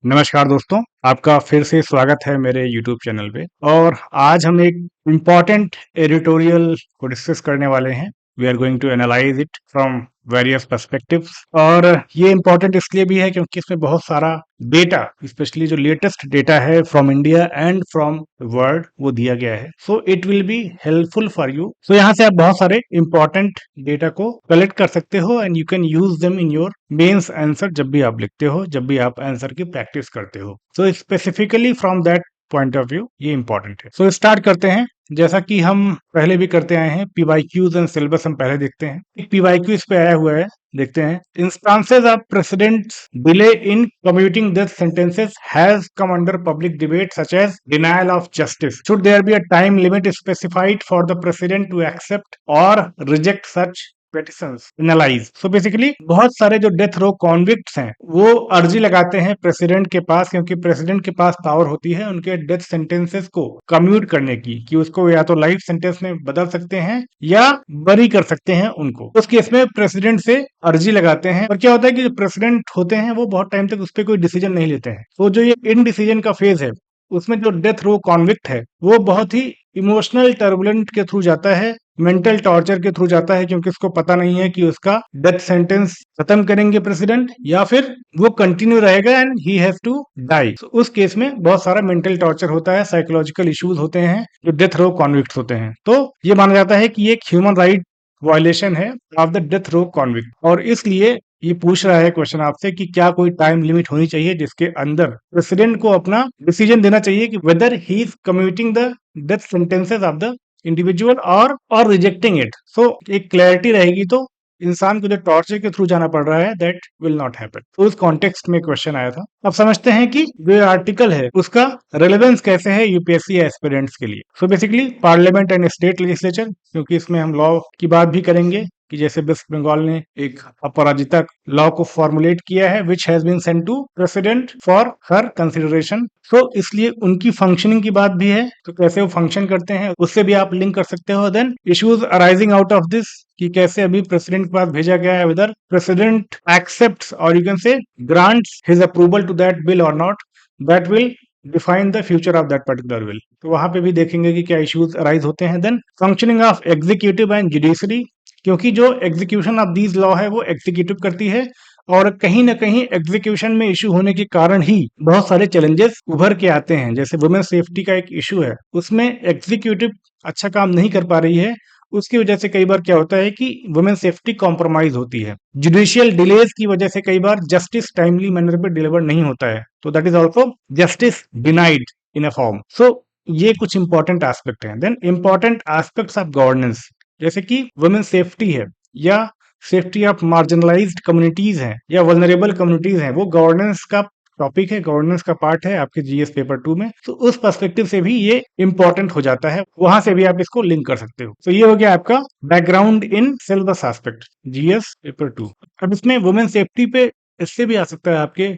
नमस्कार दोस्तों, आपका फिर से स्वागत है मेरे YouTube चैनल पे। और आज हम एक इम्पॉर्टेंट एडिटोरियल को डिस्कस करने वाले हैं। We are going to analyze it from various perspectives. और ये इम्पॉर्टेंट इसलिए भी है क्योंकि इसमें बहुत सारा डेटा, स्पेशली जो लेटेस्ट डेटा है from India and from world, वो दिया गया है। So it will be helpful for you. So यहाँ से आप बहुत सारे इम्पॉर्टेंट डेटा को कलेक्ट कर सकते हो and you can use them in your mains answer जब भी आप लिखते हो, जब भी आप आंसर की प्रैक्टिस करते हो। So specifically from that point of view ये इंपॉर्टेंट है। सो स्टार्ट करते हैं। जैसा कि हम पहले भी करते आए हैं, पीवाईक्यूज एंड सिलेबस हम पहले देखते हैं। एक पीवाईक्यू इस पे आया हुआ है, देखते हैं। Instances of presidents delay in commuting death sentences has come under public debate such as denial of justice. Should there be a time limit specified for the president to accept और reject such petitions analyze. So basically बहुत सारे जो death row convicts हैं वो अर्जी लगाते हैं president के पास, क्योंकि प्रेसिडेंट के पास पावर होती है उनके डेथ सेंटेंसेस को कम्यूट करने की, कि उसको या तो लाइफ सेंटेंस में बदल सकते हैं या बरी कर सकते हैं उनको। उस केस में प्रेसिडेंट से अर्जी लगाते हैं। और क्या होता है कि जो प्रेसिडेंट होते हैं वो बहुत टाइम तक उस पर कोई डिसीजन नहीं लेते हैं। तो जो ये इन डिसीजन का फेज है उसमें जो डेथ रो कॉन्विक्ट है वो बहुत ही इमोशनल टर्बुलेंट के थ्रू जाता है, मेंटल टॉर्चर के थ्रू जाता है, क्योंकि उसको पता नहीं है कि उसका डेथ सेंटेंस खत्म करेंगे प्रेसिडेंट या फिर वो कंटिन्यू रहेगा and he has to die. उस केस में बहुत सारा मेंटल टॉर्चर होता है, साइकोलॉजिकल इश्यूज होते हैं जो डेथ रो कॉन्विक्ट होते हैं। तो ये माना जाता है कि ये एक ह्यूमन राइट वायलेशन है of the death row convict. और इसलिए ये पूछ रहा है क्वेश्चन आपसे कि क्या कोई टाइम लिमिट होनी चाहिए जिसके अंदर प्रेसिडेंट को अपना डिसीजन देना चाहिए कि whether he is commuting the death sentences of the individual और रिजेक्टिंग इट। सो एक क्लैरिटी रहेगी तो इंसान को जो टॉर्चर के थ्रू जाना पड़ रहा है दैट विल नॉट हैपन। तो उस कॉन्टेक्स्ट में क्वेश्चन आया था। अब समझते हैं कि जो आर्टिकल है उसका रेलेवेंस कैसे है यूपीएससी एस्पिरेंट्स के लिए। So basically parliament and state legislature, क्योंकि इसमें हम लॉ की बात भी करेंगे कि जैसे वेस्ट बंगाल ने एक अपराजिता लॉ को फॉर्मुलेट किया है which has been sent to president for her consideration. So इसलिए उनकी फंक्शनिंग की बात भी है, तो कैसे वो फंक्शन करते हैं उससे भी आप लिंक कर सकते हो। Then issues arising out of this, कि कैसे अभी प्रेसिडेंट के पास भेजा गया है, वेदर प्रेसिडेंट एक्सेप्ट्स और you can say grants his approval to that bill और not, that will define the future of that particular bill. तो वहां पे भी देखेंगे कि क्या इश्यूज अराइज होते हैं। Then functioning of executive and judiciary, क्योंकि जो एग्जीक्यूशन ऑफ दीज लॉ है वो एग्जीक्यूटिव करती है, और कहीं ना कहीं एग्जीक्यूशन में इशू होने के कारण ही बहुत सारे चैलेंजेस उभर के आते हैं। जैसे वुमेन सेफ्टी का एक इशू है, उसमें एग्जीक्यूटिव अच्छा काम नहीं कर पा रही है, उसकी वजह से कई बार क्या होता है कि वुमेन सेफ्टी कॉम्प्रोमाइज होती है। जुडिशियल डिलेज की वजह से कई बार जस्टिस टाइमली मैनर पे डिलीवर नहीं होता है, तो that is also justice denied in a form. So ये कुछ इंपॉर्टेंट एस्पेक्ट हैं। Then important aspects of governance, जैसे कि वुमेन सेफ्टी है या सेफ्टी ऑफ मार्जिनलाइज्ड कम्युनिटीज हैं या वल्नरेबल कम्युनिटीज हैं, वो गवर्नेंस का टॉपिक है, गवर्नेंस का पार्ट है आपके जीएस पेपर 2 में। तो उस पर्सपेक्टिव से भी ये इंपॉर्टेंट हो जाता है, वहां से भी आप इसको लिंक कर सकते हो। तो ये हो गया आपका background in syllabus aspect GS paper 2। अब इसमें वुमेन सेफ्टी पे इससे भी आ सकता है आपके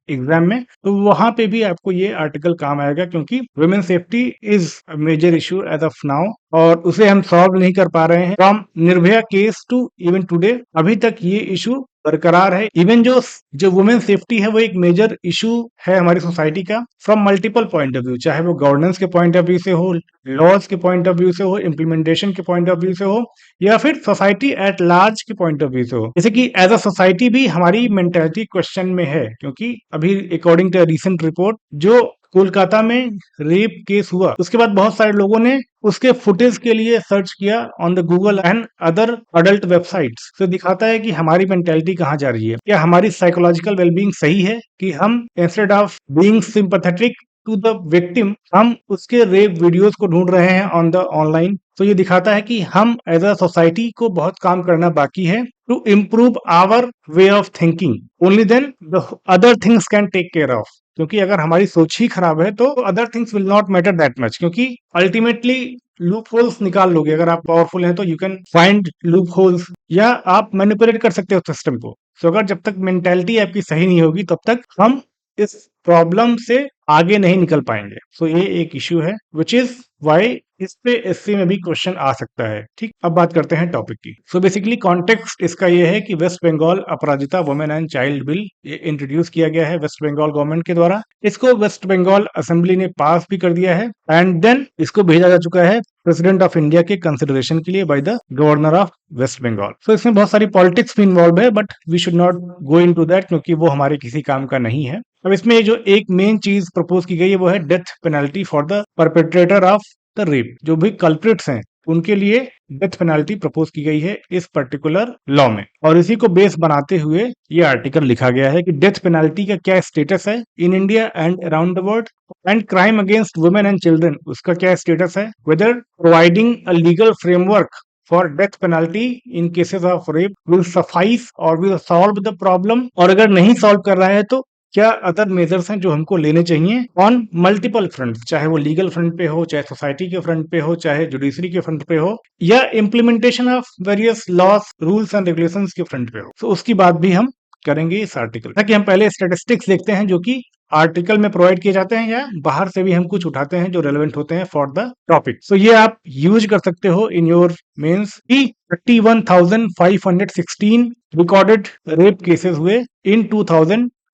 एग्जाम में, तो वहां पे भी आपको ये आर्टिकल काम आएगा, क्योंकि women safety is major issue as of now और उसे हम सॉल्व नहीं कर पा रहे हैं। From Nirbhaya case to even today अभी तक ये इशू बरकरार है। इवन जो जो वुमेन सेफ्टी है वो एक मेजर इशू है हमारी सोसाइटी का from multiple point of view, चाहे वो गवर्नेंस के पॉइंट ऑफ व्यू से हो, लॉज के पॉइंट ऑफ व्यू से हो, इम्प्लीमेंटेशन के पॉइंट ऑफ व्यू से हो, या फिर सोसाइटी एट लार्ज के पॉइंट ऑफ व्यू से हो। जैसे कि एज अ सोसाइटी भी हमारी मेंटेलिटी क्वेश्चन में है, क्योंकि अभी अकॉर्डिंग टू रिसेंट रिपोर्ट जो कोलकाता में रेप केस हुआ उसके बाद बहुत सारे लोगों ने उसके फुटेज के लिए सर्च किया on the Google and other adult websites. तो दिखाता है कि हमारी मेंटेलिटी कहाँ जा रही है, क्या हमारी साइकोलॉजिकल वेलबींग सही है कि हम instead of being sympathetic to the victim हम उसके रेप वीडियोस को ढूंढ रहे हैं ऑन द ऑनलाइन। तो ये दिखाता है कि हम एज अ सोसाइटी को बहुत काम करना बाकी है to improve our way of thinking. Only then the other things can take care of, क्योंकि अगर हमारी सोच ही खराब है तो other things will not matter that much, क्योंकि अल्टीमेटली लूप होल्स निकाल लोगे। अगर आप पावरफुल हैं तो you can find loopholes, या आप मैनिपुलेट कर सकते हो सिस्टम को। सो अगर जब तक मेंटेलिटी आपकी सही नहीं होगी तब तक हम इस प्रॉब्लम से आगे नहीं निकल पाएंगे। सो ये एक इश्यू है विच इज वाई इस पे एससी में भी क्वेश्चन आ सकता है। ठीक, अब बात करते हैं टॉपिक की। सो बेसिकली कॉन्टेक्स्ट इसका ये है कि West Bengal Aparajita women and child bill ये इंट्रोड्यूस किया गया है वेस्ट बंगाल गवर्नमेंट के द्वारा। इसको वेस्ट बंगाल असेंबली ने पास भी कर दिया है एंड देन इसको भेजा जा चुका है प्रेसिडेंट ऑफ इंडिया के कंसिडरेशन के लिए by the governor of West Bengal. So इसमें बहुत सारी पॉलिटिक्स भी इन्वॉल्व है but we should not go into that क्योंकि वो हमारे किसी काम का नहीं है। अब इसमें जो एक मेन चीज प्रपोज की गई है वो है death penalty for the perpetrator of the rape. जो भी कल्प्रिट्स हैं उनके लिए डेथ पेनल्टी प्रपोज की गई है इस पर्टिकुलर लॉ में, और इसी को बेस बनाते हुए ये आर्टिकल लिखा गया है कि डेथ पेनल्टी का क्या स्टेटस है in India and around the world, and crime against women and children उसका क्या स्टेटस है, whether providing a legal framework for death penalty in cases of rape will suffice और विल सॉल्व द प्रॉब्लम, और अगर नहीं solve कर रहा है तो क्या अदर मेजर्स हैं जो हमको लेने चाहिए ऑन मल्टीपल फ्रंट, चाहे वो लीगल फ्रंट पे हो, चाहे सोसाइटी के फ्रंट पे हो, चाहे जुडिशरी के फ्रंट पे हो, या implementation of various loss rules and regulations के फ्रंट पे हो। तो उसकी बात भी हम करेंगे इस आर्टिकल। ताकि हम पहले स्टैटिस्टिक्स देखते हैं जो कि आर्टिकल में प्रोवाइड किए जाते हैं या बाहर से भी हम कुछ उठाते हैं जो रेलेवेंट होते हैं फॉर द टॉपिक। सो ये आप यूज कर सकते हो इन योर मेंस की 31,516 रिकॉर्डेड रेप केसेस हुए इन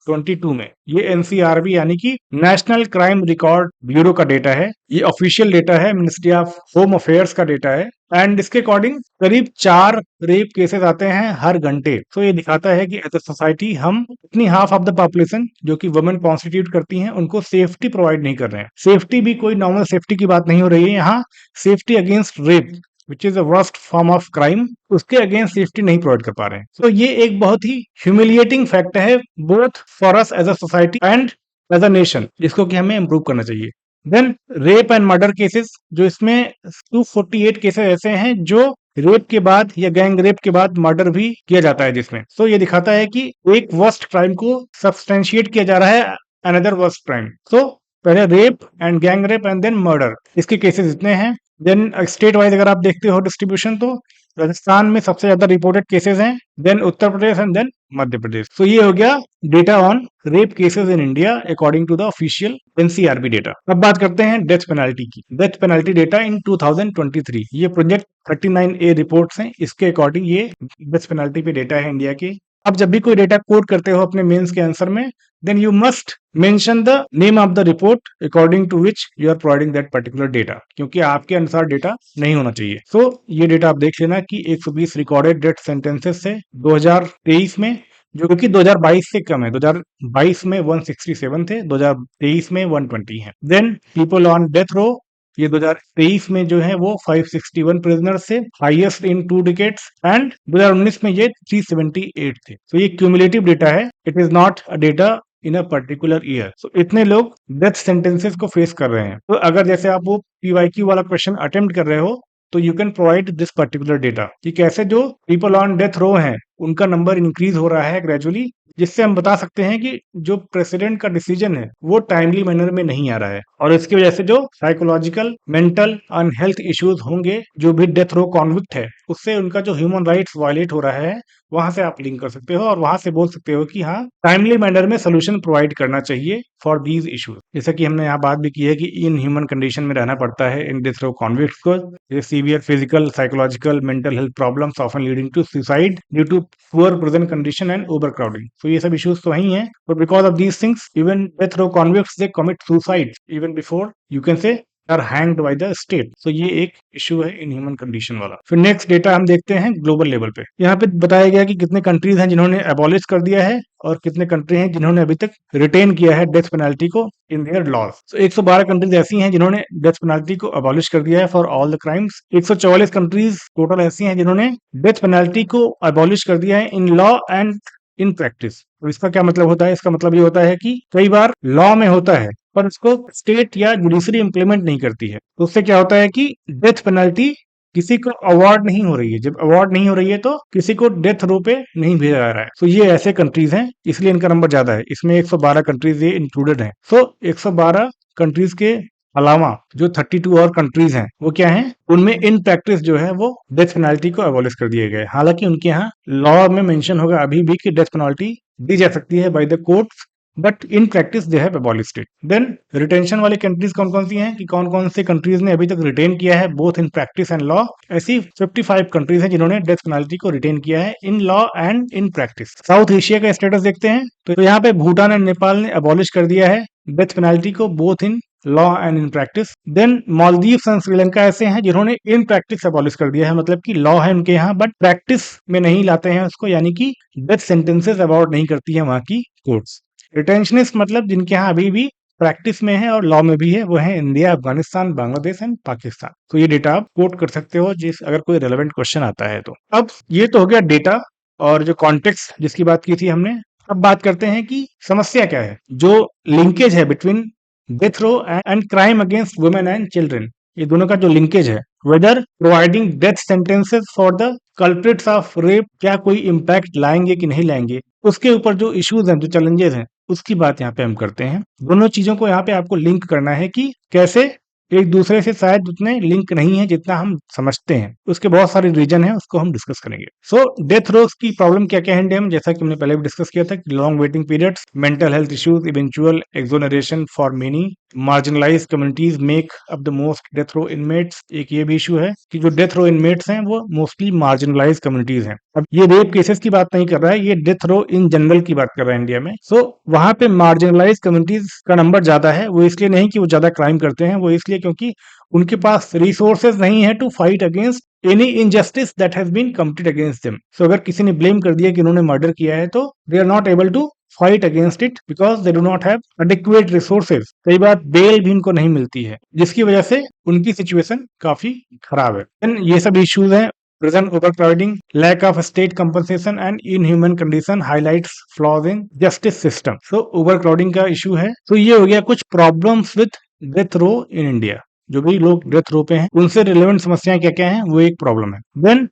2022 में। ये एनसीआरबी यानी कि नेशनल क्राइम रिकॉर्ड ब्यूरो का डेटा है, ये ऑफिशियल डेटा है, मिनिस्ट्री ऑफ होम अफेयर्स का डेटा है, एंड इसके अकॉर्डिंग करीब 4 रेप केसेस आते हैं हर घंटे। तो ये दिखाता है कि एज अ सोसाइटी हम इतनी हाफ ऑफ द पॉपुलेशन जो कि वुमेन कॉन्स्टिट्यूट करती हैं उनको सेफ्टी प्रोवाइड नहीं कर रहे हैं। सेफ्टी भी कोई नॉर्मल सेफ्टी की बात नहीं हो रही है, यहाँ safety against rape which is a worst form of crime, उसके अगेंस्ट सेफ्टी नहीं प्रोवाइड कर पा रहे हैं। तो ये एक बहुत ही ह्यूमिलिएटिंग फैक्ट है both for us as a society and as a nation, जिसको कि हमें इम्प्रूव करना चाहिए। Then rape and murder cases, जो इसमें 248 केसेस ऐसे हैं जो रेप के बाद या गैंग रेप के बाद मर्डर भी किया जाता है जिसमें। तो ये दिखाता है कि एक वर्स्ट क्राइम को सब्सटेंशिएट किया जा रहा है अनदर वर्स्ट क्राइम। तो पहले rape and gang rape and then murder, इसके केसेस इतने हैं। देन स्टेट वाइज अगर आप देखते हो डिस्ट्रीब्यूशन तो राजस्थान में सबसे ज्यादा रिपोर्टेड केसेस हैं, then Uttar Pradesh and then Madhya Pradesh. तो ये हो गया data on rape cases in India according to the official NCRB data. अब बात करते हैं डेथ पेनल्टी की। डेथ पेनल्टी डेटा इन 2023, ये प्रोजेक्ट 39A रिपोर्ट्स हैं, इसके अकॉर्डिंग ये डेथ पेनल्टी पे डेटा है इंडिया के। अब जब भी कोई डेटा कोट करते हो अपने मेंस के आंसर में, then you must mention the name of the report according to which you are providing that particular data, क्योंकि आपके अनुसार डेटा नहीं होना चाहिए। So ये डेटा आप देख लेना कि 120 रिकॉर्डेड डेथ सेंटेंसेस है 2023 में, जो कि 2022 से कम है। 2022 में 167 थे, 2023 में 120 है। Then people on death row, ये 2023 में जो है वो 561 प्रिजनर्स थे, हाईएस्ट इन 2 डिकेड्स, एंड 2019 में ये 378 थे। तो ये क्यूमुलेटिव डेटा है, it is not a data in a particular year. So इतने लोग डेथ सेंटेंसेस को फेस कर रहे हैं। तो अगर जैसे आप वो पीवाईक्यू वाला क्वेश्चन अटेम्प्ट कर रहे हो तो you can provide this particular data कि कैसे जो पीपल ऑन डेथ रो हैं उनका नंबर इंक्रीज हो रहा है ग्रेजुअली, जिससे हम बता सकते हैं कि जो प्रेसिडेंट का डिसीजन है वो टाइमली मैनर में नहीं आ रहा है, और इसकी वजह से जो psychological mental and health issues होंगे जो भी डेथ रो कॉन्विक्ट है, उससे उनका जो ह्यूमन राइट्स वायलेट हो रहा है, वहां से आप लिंक कर सकते हो और वहां से बोल सकते हो कि हाँ टाइमली मैनर में सोल्यूशन प्रोवाइड करना चाहिए फॉर दीज इश्यूज। जैसा कि हमने यहाँ बात भी की है कि इन ह्यूमन कंडीशन में रहना पड़ता है इन डेथ रो कॉन्विक्ट्स को, severe physical psychological mental health problems often leading to suicide due to poor present condition and overcrowding. तो ये सब इश्यूज तो वही हैं, but because of these things even death row convicts they commit suicide even before you can say are hanged by the state. तो ये एक issue है इन ह्यूमन कंडीशन वाला। फिर नेक्स्ट डेटा हम देखते हैं ग्लोबल लेवल पे। यहाँ पे बताया गया कि कितने कंट्रीज हैं जिन्होंने एबॉलिश कर दिया है और कितने कंट्री हैं जिन्होंने अभी तक रिटेन किया है डेथ पेनल्टी को इन देयर लॉज। तो 112 कंट्रीज ऐसी हैं जिन्होंने डेथ पेनल्टी को एबॉलिश कर दिया है for all the crimes. 144 countries total ऐसी हैं जिन्होंने डेथ पेनल्टी को एबॉलिश कर दिया है इन लॉ एंड इन प्रैक्टिस। तो इसका क्या मतलब होता है? इसका मतलब ये होता है कि कई बार लॉ में होता है पर उसको स्टेट या जुडिशरी इंप्लीमेंट नहीं करती है, तो उससे क्या होता है कि डेथ पेनल्टी किसी को अवार्ड नहीं हो रही है। जब अवार्ड नहीं हो रही है तो किसी को डेथ रो पे नहीं भेजा जा रहा है। तो ये ऐसे कंट्रीज हैं, इसलिए इनका नंबर ज्यादा है। इसमें 112 कंट्रीज ये इंक्लूडेड हैं। सो 112 कंट्रीज के अलावा जो 32 और कंट्रीज हैं वो क्या हैं, उनमें इन प्रैक्टिस जो है वो डेथ पेनल्टी को एबॉलिश कर दिए गए। हालांकि उनके यहाँ लॉ में मेंशन होगा अभी भी कि डेथ पेनल्टी दी जा सकती है by the courts but in practice they have abolished it. Then retention वाली कंट्रीज कौन कौन सी हैं, कि कौन कौन से कंट्रीज ने अभी तक रिटेन किया है both in practice and law. ऐसी 55 कंट्रीज हैं जिन्होंने डेथ पेनाल्टी को रिटेन किया है इन law and in practice. South Asia का स्टेटस देखते हैं तो यहाँ पे भूटान एंड नेपाल ने अबॉलिश कर दिया है डेथ पेनाल्टी को both in law and in practice. Then Maldives and Sri ऐसे हैं जिन्होंने इन प्रैक्टिस अबॉलिश कर दिया है, मतलब कि लॉ है उनके यहाँ बट प्रैक्टिस में नहीं लाते हैं उसको, यानी कि डेथ सेंटेंसेस अवॉर्ड नहीं करती है वहां की कोर्ट्स। रिटेंशनिस्ट मतलब जिनके यहाँ अभी भी प्रैक्टिस में है और लॉ में भी है, वो है इंडिया, अफगानिस्तान, बांग्लादेश एंड पाकिस्तान। तो ये डेटा आप कोट कर सकते हो जिस अगर कोई रेलेवेंट क्वेश्चन आता है तो। अब ये तो हो गया डेटा और जो कॉन्टेक्स्ट जिसकी बात की थी हमने। अब बात करते हैं कि समस्या क्या है, जो लिंकेज है between death row and crime against women and children, ये दोनों का जो लिंकेज है, whether providing death sentences for the culprits of rape क्या कोई इम्पैक्ट लाएंगे कि नहीं लाएंगे, उसके ऊपर जो इश्यूज हैं, जो चैलेंजेस हैं, उसकी बात यहाँ पे हम करते हैं। दोनों चीजों को यहाँ पे आपको लिंक करना है कि कैसे एक दूसरे से शायद उतने लिंक नहीं है जितना हम समझते हैं, उसके बहुत सारे रीजन है, उसको हम डिस्कस करेंगे। सो डेथ रोज की प्रॉब्लम क्या क्या है इंडिया में, जैसा कि हमने पहले भी डिस्कस किया था, long waiting periods, mental health issues, eventual exoneration for many, marginalized communities make up the most death row inmates. एक ये भी इशू है कि जो डेथ रो इनमेट्स हैं वो मोस्टली मार्जिनलाइज कम्युनिटीज हैं। अब ये रेप केसेस की बात नहीं कर रहा है, ये डेथ रो इन जनरल की बात कर रहा है इंडिया में। सो वहां पे मार्जिनलाइज कम्युनिटीज का नंबर ज्यादा है, वो इसलिए नहीं कि वो ज्यादा क्राइम करते हैं, वो इसलिए क्योंकि उनके पास रिसोर्सेज नहीं है to fight against any injustice that has been committed against them. So अगर किसी ने ब्लेम कर दिया कि उन्होंने मर्डर किया है तो they are not able to fight against it because they do not have adequate resources. कई बार बेल भी इनको नहीं मिलती है, जिसकी वजह से उनकी सिचुएशन काफी खराब है। Then ये सब इश्यूज हैं, prison overcrowding, lack of state compensation and inhuman condition highlights flaws in justice system. So overcrowding का इशू है। तो ये हो गया कुछ problems with death row in India, जो भी लोग डेथ रो पे हैं उनसे रिलेवेंट समस्याएं क्या क्या हैं, वो एक प्रॉब्लम है। देन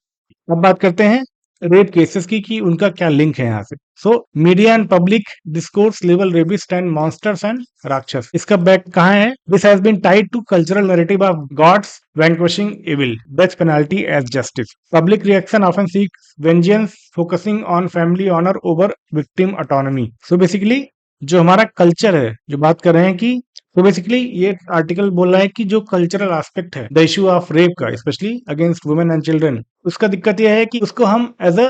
अब बात करते हैं रेप केसेस की कि उनका क्या लिंक है यहाँ से। So media and public discourse level rapist and monsters and rakshas, इसका बैक कहाँ है? This has been tied to cultural narrative of gods vanquishing evil, death penalty as justice. Public reaction often seeks vengeance focusing on family honour over victim autonomy. So basically जो हमारा culture है, जो बात कर रहे हैं कि तो बेसिकली ये आर्टिकल बोल रहा है कि जो कल्चरल एस्पेक्ट है द इशू ऑफ रेप का, especially against women and children, उसका दिक्कत यह है कि उसको हम एज अ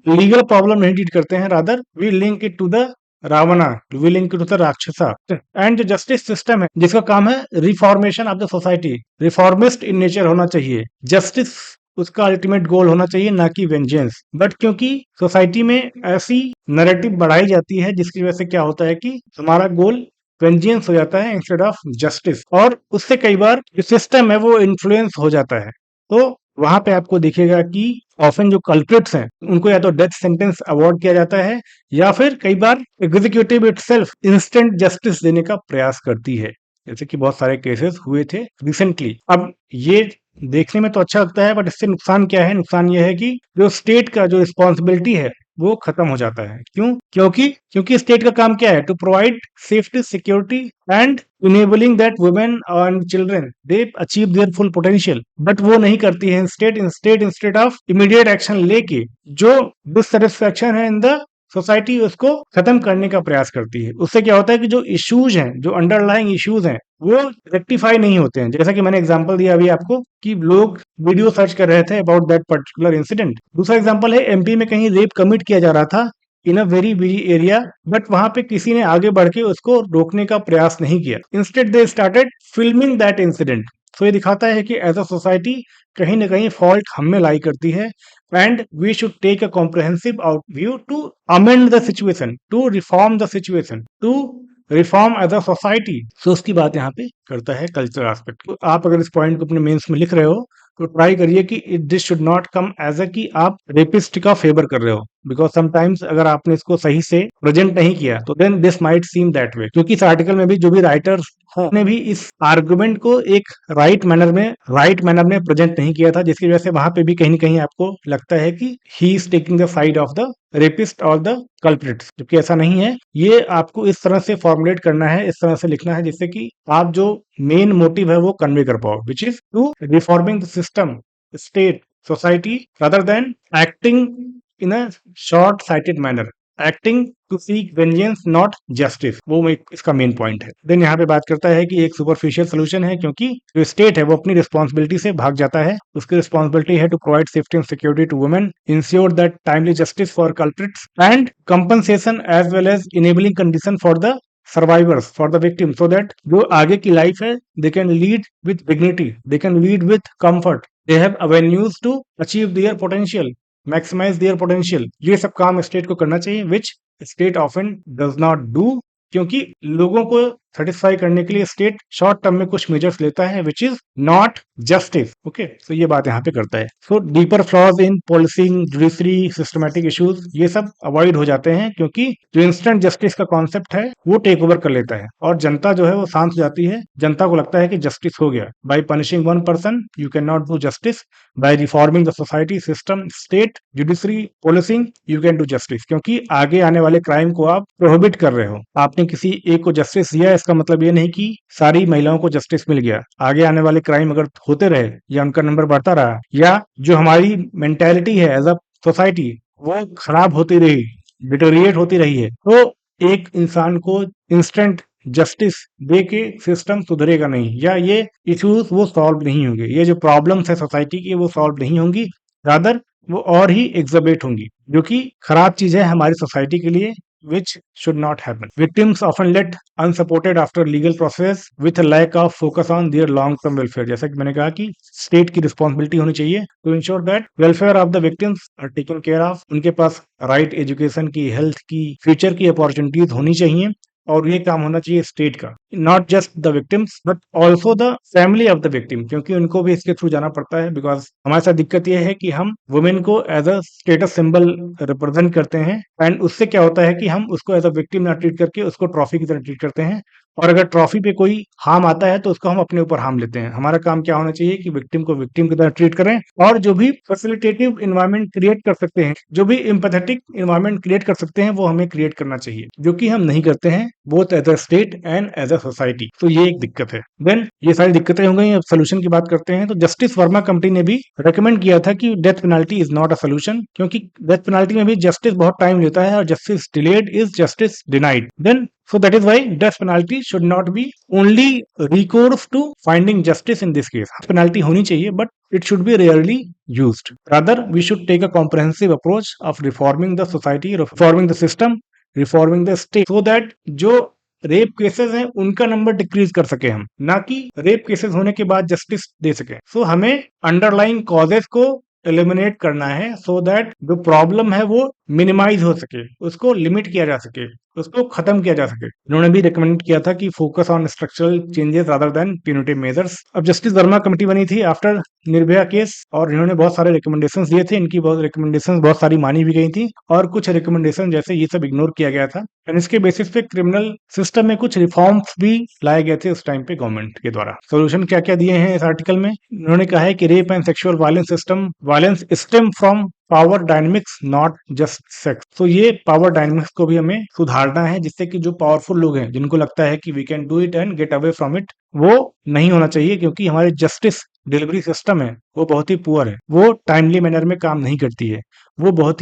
लीगल प्रॉब्लम नहीं ट्रीट करते हैं, rather we link it to the Ravana, we link it to the rakshasa. And जो जस्टिस सिस्टम है जिसका काम है reformation of the society, reformist in nature होना चाहिए, जस्टिस उसका अल्टीमेट गोल होना चाहिए, ना कि वेंजेंस। बट क्योंकि सोसाइटी में ऐसी नैरेटिव बढ़ाई जाती है जिसकी वजह से क्या होता है कि हमारा गोल वेंजेंस हो जाता है इंस्टेड ऑफ जस्टिस, और उससे कई बार जो सिस्टम है वो इन्फ्लुएंस हो जाता है। तो वहां पे आपको दिखेगा कि ऑफन जो कल्प्रिट्स हैं उनको या तो डेथ सेंटेंस अवॉर्ड किया जाता है या फिर कई बार एग्जीक्यूटिव इटसेल्फ इंस्टेंट जस्टिस देने का प्रयास करती है, जैसे कि बहुत सारे केसेस हुए थे रिसेंटली। अब ये देखने में तो अच्छा लगता है बट इससे नुकसान क्या है? नुकसान ये है कि जो स्टेट का जो रिस्पॉन्सिबिलिटी है वो खत्म हो जाता है। क्यों? क्योंकि स्टेट का काम क्या है? To provide safety, security and enabling that women and children they achieve their full potential, but वो नहीं करती है। इंस्टेड ऑफ इमीडिएट एक्शन लेके जो डिससेटिस्फैक्शन है इन द सोसाइटी उसको खत्म करने का प्रयास करती है। उससे क्या होता है कि जो इश्यूज हैं, जो अंडरलाइंग इश्यूज हैं, वो रेक्टिफाई नहीं होते हैं। जैसा कि मैंने एग्जांपल दिया अभी आपको कि लोग वीडियो सर्च कर रहे थे अबाउट दैट पर्टिकुलर इंसिडेंट। दूसरा एग्जांपल है एमपी में कहीं रेप कमिट किया जा रहा था in a very busy area, but वहां पे किसी ने आगे बढ़ के उसको रोकने का प्रयास नहीं किया। Instead they started filming that incident. तो ये दिखाता है कि एज अ सोसाइटी कहीं ना कहीं फॉल्ट हम में लाई करती है and we should take a comprehensive out view to amend the situation, to reform the situation, to reform as a society. So उसकी बात यहाँ पे करता है कल्चर एस्पेक्ट। तो आप अगर इस पॉइंट को अपने मेंस में लिख रहे हो तो ट्राई करिए कि this should not come as a कि आप रेपिस्ट का फेवर कर रहे हो, बिकॉज समटाइम्स अगर आपने इसको सही से प्रेजेंट नहीं किया तो then this might seem that way. क्योंकि इस आर्टिकल में भी जो भी राइटर्स ने भी इस आर्गुमेंट को एक राइट मैनर में प्रेजेंट नहीं किया था, जिसकी वजह से वहां पे भी कहीं ना कहीं आपको लगता है कि he is taking the side of the rapist और द कल्प्रिट्स, जबकि ऐसा नहीं है। ये आपको इस तरह से फॉर्मुलेट करना है, इस तरह से लिखना है जिससे कि आप जो मेन मोटिव है वो कन्वे कर पाओ, which is to reforming the system, state, society, rather than acting in a short sighted manner. Acting to seek vengeance not justice, वो इसका मेन पॉइंट है। देन यहाँ पे बात करता है कि एक सुपरफिशियल सोल्यूशन है, क्योंकि जो स्टेट है वो अपनी रिस्पॉन्सिबिलिटी से भाग जाता है। उसकी रिस्पॉन्सिबिलिटी है to provide safety and security to women, ensure that timely justice for culprits and compensation as well as enabling condition for the survivors, for the victim, so that जो आगे की लाइफ है they can lead with dignity, they can lead with comfort, they have avenues to achieve their potential, maximize their potential. ये सब काम state को करना चाहिए, which state often does not do, क्योंकि लोगों को सेटिस्फाई करने के लिए स्टेट शॉर्ट टर्म में कुछ मेजर्स लेता है which is not justice. Okay, तो ये बात यहाँ पे करता है। So deeper flaws in policing, judiciary, systematic issues, ये सब अवॉइड हो जाते हैं, क्योंकि जो इंस्टेंट जस्टिस का कॉन्सेप्ट है वो टेक ओवर कर लेता है और जनता जो है वो शांत हो जाती है। जनता को लगता है कि जस्टिस हो गया। By punishing one person you can not do justice, by reforming the society, system, state, judiciary, policing you can do justice, क्योंकि आगे आने वाले क्राइम को आप प्रोहिबिट कर रहे हो। आपने किसी एक को जस्टिस दिया, इसका मतलब ये नहीं कि सारी महिलाओं को जस्टिस मिल गया। आगे आने वाले क्राइम अगर होते रहे या उनका नंबर बढ़ता रहा, या जो हमारी मेंटेलिटी है एज अ सोसाइटी वो खराब होती रही, डिटोरिएट होती रही है, तो एक इंसान को इंस्टेंट जस्टिस दे के सिस्टम सुधरेगा नहीं, या ये इश्यूज वो सॉल्व नहीं होंगे, ये जो प्रॉब्लम्स है सोसाइटी की वो सॉल्व नहीं होंगी, रादर वो और ही एग्जर्बेट होंगी, जो कि खराब चीज है हमारी सोसाइटी के लिए, which should not happen. Victims often let unsupported after legal process with a lack of focus on their long term welfare. जैसा कि मैंने कहा कि स्टेट की रिस्पॉन्सिबिलिटी होनी चाहिए to ensure that welfare of the victims are taken care of. उनके पास right education की, हेल्थ की, फ्यूचर की अपॉर्चुनिटीज होनी चाहिए, और ये काम होना चाहिए स्टेट का, not just the victims but also the family of the victim, क्योंकि उनको भी इसके थ्रू जाना पड़ता है। बिकॉज हमारे साथ दिक्कत ये है कि हम वुमेन को as a status symbol represent करते हैं, एंड उससे क्या होता है कि हम उसको एज अ विक्टिम ना ट्रीट करके उसको ट्रॉफी की तरह ट्रीट करते हैं, और अगर ट्रॉफी पे कोई हार्म आता है तो उसको हम अपने ऊपर हार्म लेते हैं। हमारा काम क्या होना चाहिए कि विक्टिम को विक्टिम की तरह ट्रीट करें, और जो भी फैसिलिटेटिव इन्वायरमेंट क्रिएट कर सकते हैं, जो भी एम्पैथेटिक इन्वायरमेंट क्रिएट कर सकते हैं, वो हमें क्रिएट करना चाहिए, जो कि हम नहीं करते हैं, both as a state and as a society. तो ये एक दिक्कत है। देन ये सारी दिक्कतें हो गई, अब सोल्यूशन की बात करते हैं। तो जस्टिस वर्मा कमेटी ने भी रेकमेंड किया था कि death penalty is not a solution, क्योंकि डेथ पेनल्टी में भी जस्टिस बहुत टाइम लेता है, और justice delayed is justice denied. Then so that is why death penalty should not be only recourse to finding justice in this case. Penalty होनी चाहिए, but it should be rarely used. Rather, we should take a comprehensive approach of reforming the society, reforming the system, reforming the state, so that जो rape cases हैं उनका number decrease कर सके हम, ना कि रेप केसेस होने के बाद जस्टिस दे सके। सो हमें अंडरलाइन कॉजेस को एलिमिनेट करना है, सो दैट जो प्रॉब्लम है वो मिनिमाइज हो सके, उसको लिमिट किया जा सके, उसको खत्म किया जा सके। इन्होंने भी रिकमेंड किया था कि focus on structural changes rather than punitive measures. अब जस्टिस वर्मा कमेटी बनी थी आफ्टर निर्भया केस, और इन्होंने बहुत सारे रिकमेंडेशंस दिए थे। इनकी बहुत रिकमेंडेशंस बहुत सारी मानी भी गई थी, और कुछ रिकमेंडेशन जैसे ये सब इग्नोर किया गया था, एंड इसके बेसिस पे क्रिमिनल सिस्टम में कुछ रिफॉर्म्स भी लाए गए थे उस टाइम पे गवर्नमेंट के द्वारा। सोल्यूशन क्या क्या दिए हैं इस आर्टिकल में? इन्होंने कहा है कि rape and sexual violence system violence stem from power dynamics not just sex. तो ये पावर डायनेमिक्स को भी हमें सुधारना है, जिससे कि जो पावरफुल लोग हैं, जिनको लगता है कि we can do it and get away from it, वो नहीं होना चाहिए, क्योंकि हमारे जस्टिस डिलीवरी सिस्टम है वो बहुत ही पुअर है, वो टाइमली मैनर में काम नहीं करती है, वो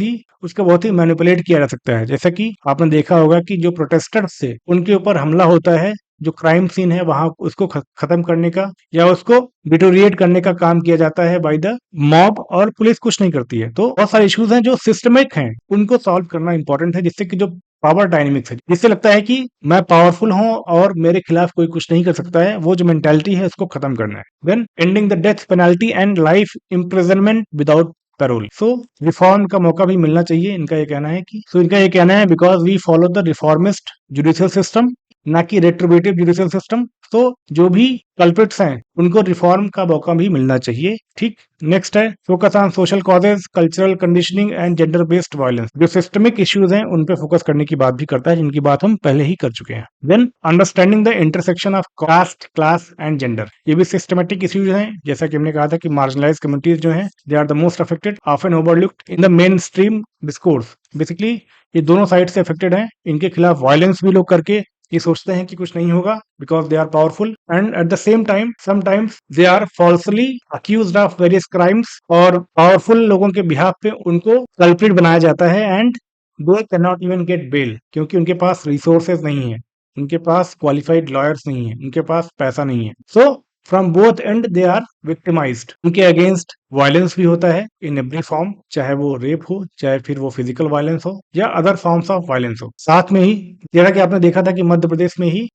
उसका बहुत ही मैनिपुलेट किया जा सकता है। जैसा कि आपने देखा होगा कि जो प्रोटेस्टर्स थे उनके ऊपर हमला होता है, जो क्राइम सीन है वहां उसको खत्म करने का या उसको डिटोरिएट करने का काम किया जाता है बाय द मॉब, और पुलिस कुछ नहीं करती है। तो बहुत सारे इश्यूज हैं जो सिस्टमिक हैं, उनको सॉल्व करना इंपॉर्टेंट है, जिससे कि जो पावर डायनेमिक्स है, जिससे लगता है कि मैं पावरफुल हूं और मेरे खिलाफ कोई कुछ नहीं कर सकता है, वो जो मेंटालिटी है उसको खत्म करना है। Then ending the death penalty and life imprisonment without parole. So reform का मौका भी मिलना चाहिए, इनका ये कहना है कि इनका ये कहना है because we follow the reformist judicial system, ना कि रेट्रोवेटिव जुडिशियल सिस्टम। तो जो भी कल्प्रिट्स हैं उनको रिफॉर्म का मौका भी मिलना चाहिए। ठीक, नेक्स्ट है focus on social causes, cultural conditioning and gender based violence. जो सिस्टमिक इश्यूज हैं उन पे फोकस करने की बात भी करता है, जिनकी बात हम पहले ही कर चुके हैं। Then understanding the intersection of caste, class and gender, ये भी सिस्टमेटिक इश्यूज हैं। जैसा कि हमने कहा था कि मार्जिनलाइज्ड कम्युनिटीज जो हैं they are the most affected, often overlooked in the mainstream discourse. Basically ये दोनों साइड से अफेक्टेड हैं, इनके खिलाफ वायलेंस भी लोग करके ये सोचते हैं कि कुछ नहीं होगा because they are powerful, and at the same time sometimes they are falsely accused of various crimes, और पावरफुल लोगों के बिहाफ पे उनको कल्प्रिट बनाया जाता है, and they can not even get bail, क्योंकि उनके पास रिसोर्सेज नहीं है, उनके पास क्वालिफाइड लॉयर्स नहीं है, उनके पास पैसा नहीं है। So from both and they are victimized. उनके अगेंस्ट वायलेंस भी होता है इन एवरी फॉर्म, चाहे वो रेप हो, चाहे फिर वो फिजिकल वायलेंस हो या अदर फॉर्म्स ऑफ वायलेंस हो। साथ में ही जैसा कि आपने देखा था कि मध्य प्रदेश में ही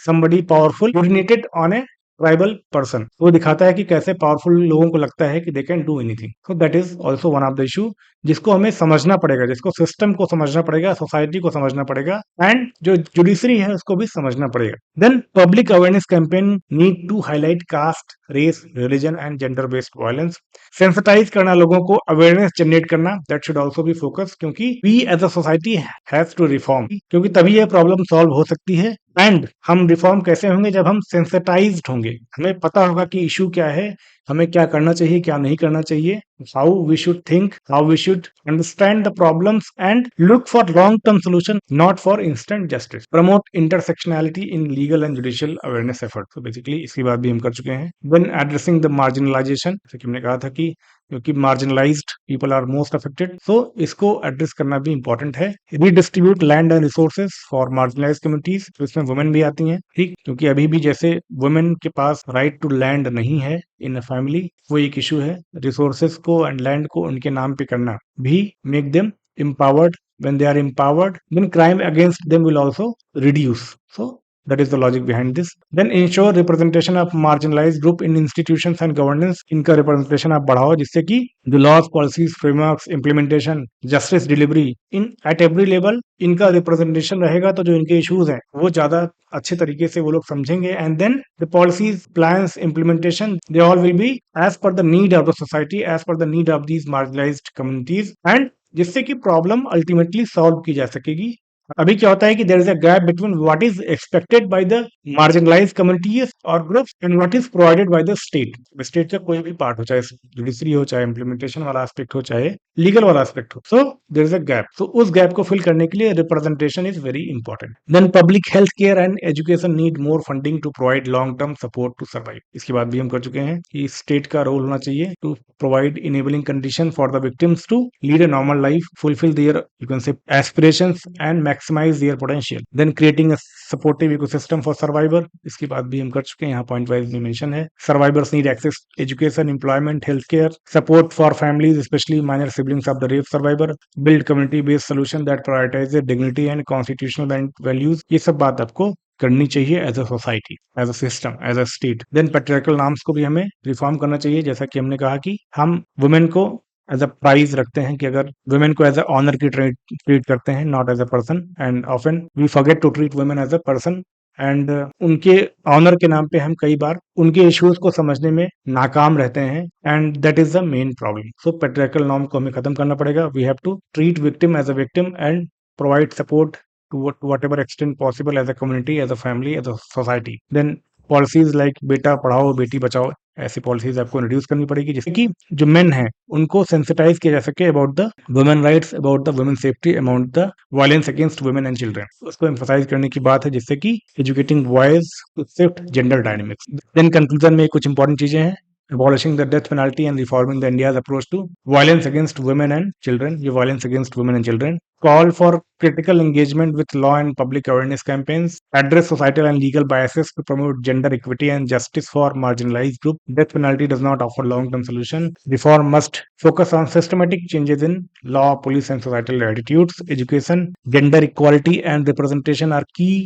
somebody powerful urinated on a tribal person, वो दिखाता है कि कैसे पावरफुल लोगों को लगता है कि they can do anything. So that is also one of the issue जिसको हमें समझना पड़ेगा, जिसको सिस्टम को समझना पड़ेगा, सोसाइटी को समझना पड़ेगा, एंड जो जुडिशरी है उसको भी समझना पड़ेगा। Then public awareness campaign need to highlight caste, race, religion and gender based violence. Sensitize करना लोगों को, अवेयरनेस जनरेट करना, that should also be focus, क्योंकि we as a society has to reform, क्योंकि तभी यह प्रॉब्लम सॉल्व हो सकती है। एंड हम रिफॉर्म कैसे होंगे? जब हम सेंसिटाइज्ड होंगे, हमें पता होगा कि इशू क्या है, हमें क्या करना चाहिए, क्या नहीं करना चाहिए, how we should think, how we should understand the problems and look for long term solution, not for instant justice. Promote intersectionality in legal and judicial awareness effort. तो बेसिकली इसकी बात भी हम कर चुके हैं। देन एड्रेसिंग द मार्जिनलाइजेशन, जैसे कि हमने कहा था कि क्योंकि marginalized people are most affected, so इसको एड्रेस करना भी इंपॉर्टेंट है। Redistribute land and resources for marginalized communities, तो इसमें वुमेन भी आती हैं, ठीक, क्योंकि अभी भी जैसे वुमेन के पास राइट टू लैंड नहीं है इन अ फैमिली, वो एक इशू है। रिसोर्सेज को एंड लैंड को उनके नाम पे करना भी make them empowered. When they are empowered, then crime against them will also reduce. So that is the logic behind this. Then ensure representation of marginalized group in institutions and governance. इनका representation आप बढ़ाओ, जिससे कि the laws, policies, frameworks, implementation, justice delivery in at every level इनका representation रहेगा, तो जो इनके issues हैं वो ज्यादा अच्छे तरीके से वो लोग समझेंगे। and then the policies, plans, implementation, they all will be as per the need of the society, as per the need of these marginalized communities, and जिससे कि प्रॉब्लम अल्टीमेटली सॉल्व की जा सकेगी। अभी क्या होता है कि there is a gap between what is expected by the marginalized communities और groups and what is provided by the state. State का कोई भी पार्ट हो, चाहे जुडिशरी हो, चाहे इंप्लीमेंटेशन वाला एस्पेक्ट हो, चाहे लीगल वाला एस्पेक्ट हो, so there is a gap. So उस गैप को फिल करने के लिए representation is very important. Then public health care and education need more funding to provide long term support to survive. इसकी बात भी हम कर चुके हैं कि स्टेट का रोल होना चाहिए to provide enabling condition for the victims to lead a normal life, fulfill their, you can say, aspirations and maximize their potential. Then creating a supportive ecosystem for survivor, इसकी बात भी हम कर चुके हैं, यहाँ पॉइंट वाइज में mention है। Survivors need access education, employment, healthcare, support for families, especially minor siblings of the rape survivor, build community-based solution that prioritize their dignity and constitutional values। ये सब बात आपको करनी चाहिए as a society, as a system, as a state. Then patriarchal norms को भी हमें reform करना चाहिए, जैसा कि हमने कहा कि हम वुमेन को एज अ प्राइज रखते हैं, कि अगर वुमेन को एज अ ऑनर की ट्रीट करते हैं, not as a person, and often we forget to treat women as a person, and उनके ऑनर के नाम पे हम कई बार उनके इश्यूज को समझने में नाकाम रहते हैं, and that is the main problem. So patriarchal norm को हमें खत्म करना पड़ेगा। We have to treat victim as a victim and provide support to whatever extent possible as a community, as a family, as a society. Then policies like बेटा पढ़ाओ बेटी बचाओ, ऐसी policies आपको introduce करनी पड़ेगी, जिससे कि जो मेन है उनको सेंसिटाइज किया जा सके about the women rights, about the women safety, about the violence against women and children. उसको एम्फसाइज करने की बात है, जिससे कि educating boys to shift gender dynamics. Then conclusion में कुछ इंपॉर्टेंट चीजें हैं। Abolishing the death penalty and reforming the India's approach to violence against women and children. ये violence against women and children. Call for critical engagement with law and public awareness campaigns. Address societal and legal biases to promote gender equity and justice for marginalized groups. Death penalty does not offer long-term solution. Reform must focus on systematic changes in law, police, and societal attitudes. Education, gender equality, and representation are key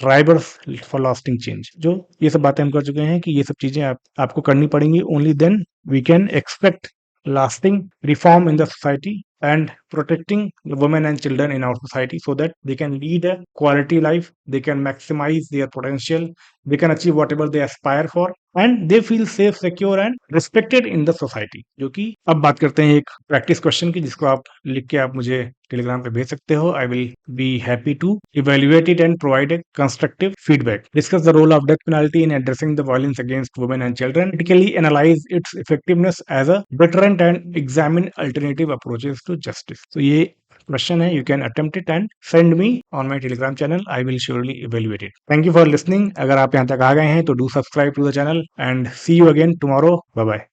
drivers for lasting change. जो ये सब बातें हम कर चुके हैं कि ये सब चीजें आपको करनी पड़ेंगी, only then we can expect lasting reform in the society and protecting the women and children in our society, so that they can lead a quality life, they can maximize their potential, they can achieve whatever they aspire for, and they feel safe, secure and respected in the society। जो कि अब बात करते हैं एक practice question की, जिसको आप लिख के आप मुझे टेलीग्राम पे भेज सकते हो। I will be happy to evaluate it and provide a constructive feedback. Discuss the role of death penalty in addressing the violence against women and children. Critically analyze its effectiveness as a deterrent and examine alternative approaches to justice। तो ये question है, you can attempt it and send me on my telegram channel, I will surely evaluate it। thank you for listening। अगर आप यहाँ तक आ गए हैं तो do subscribe to the channel and see you again tomorrow। bye bye।